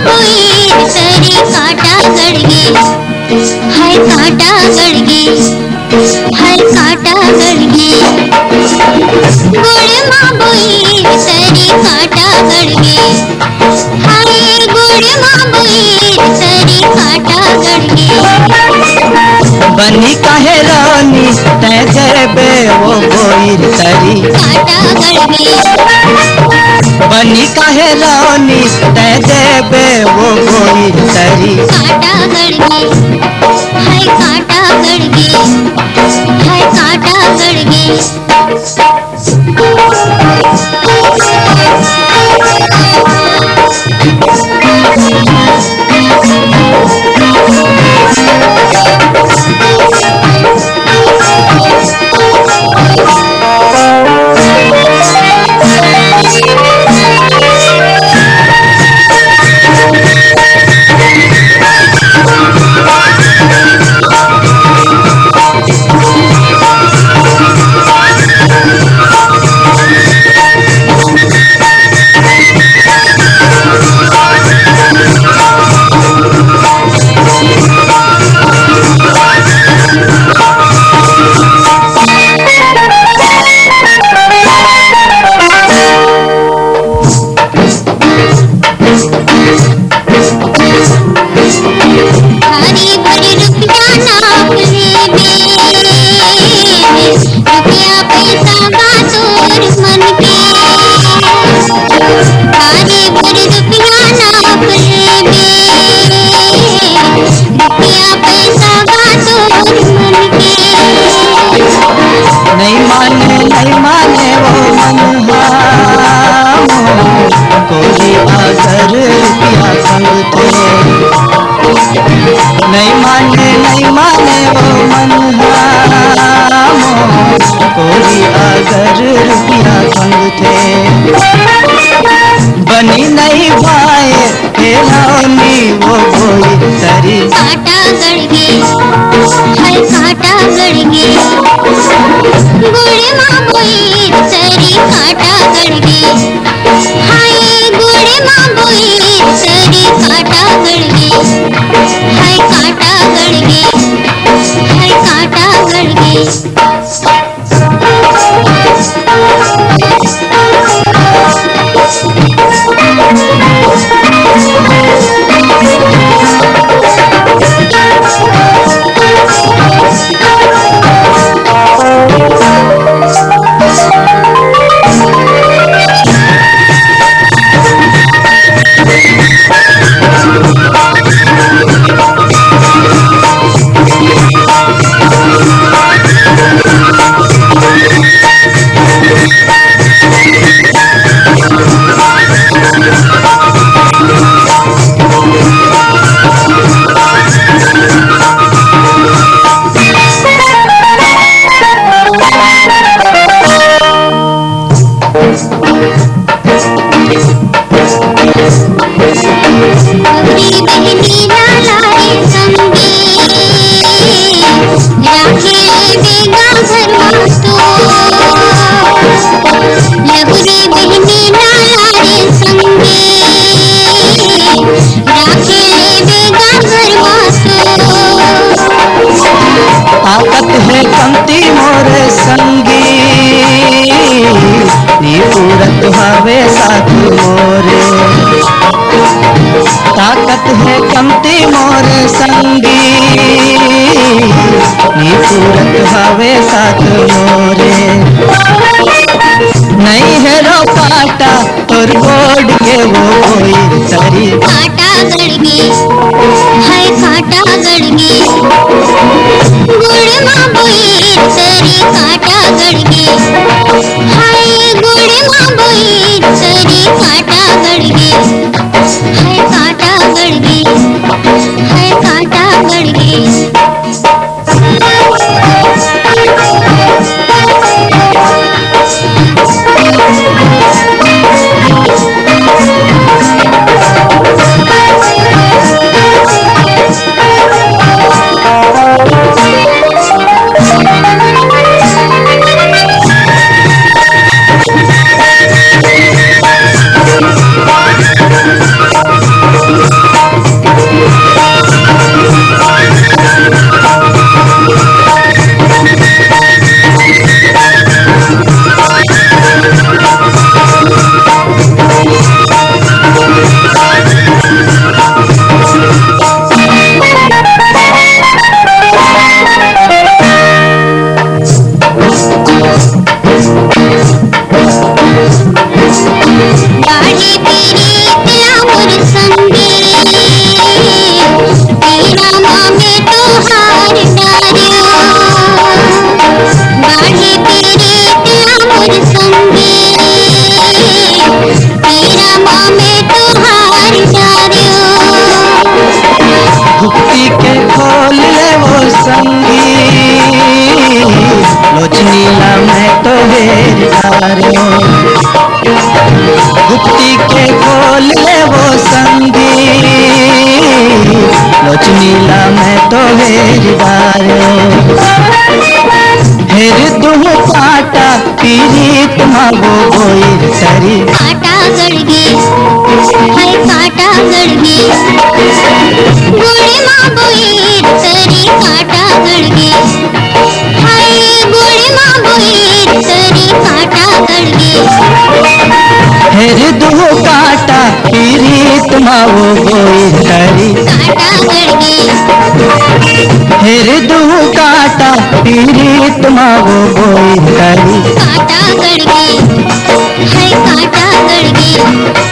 बोई सरी काटा गड़गे, हाय काटा गड़गे, हाय काटा गड़गे। गुड़ माँ बोई सरी काटा गड़गे, हाय गुड़ माँ बोई सरी काटा गड़गे। बनी काहे रानी तै जेबे वो बोई सरी काटा गड़गे, बनी काहे रानी तै जेबे वो बोई सरी काटा गड़गे, हाय काटा गड़गे, हाय काटा गड़गे। थारी भरी रुपया नाप लेबे, रुपया पैसा बातोर मन के। थारी भरी रुपया नाप लेबे, रुपया पैसा बातोर मन के। नहीं माने वो मनहामो कोई अगर रुपया संग थे। नहीं माने वो मनहामो कोई अगर रुपया संग थे। बनी नहीं पाए हेलानी वो कोई सरी काटा गड़गे, हाय काटा गड़गे। गुड़ माँ बोई सरी काटा गड़गे, हाय गुड़ माँ बोई सरी काटा गड़गे, हाय काटा गड़गे, हाय काटा गड़गे। गौरी बहनी लालाए संगे, राखे बेगा घरवा तो। लहुरी बहनी लालाए संगे, राखे बेगा घरवा तो। ताकत है कमती मोरे संगी नी पूरत भावे साथ मोरे। ताकत है कमती मोरे संगी नी पूरत भावे साथ मोरे। नहीं है रो पाटा और गोड के वो कोई सरी काटा गड़गे, हाय काटा गड़गे। गुड़ माँ बोई सरी काटा गड़गे, हाय गुड़ माँ बोई सरी काटा गड़गे, हाय काटा गड़गे, हाय काटा गड़गे। बारो गुप्ती के खोल ले वो संगी लोचनीला मैं तो हेरदारो हेर दुह काटा पीरीत मावो बोई सरी काटा गड़गे हाय काटा गड़गे गोड़े माँ बोईर सरी काटा गड़गे हाय गोड़े माँ बोईर सरी काटा गड़गे हेर दुह काटा पीरीत मावो बोई सरी काटा गड़गे हेर दुह काटा पीरीत मावो बोई सरी काटा गड़गे हाय काटा गड़गे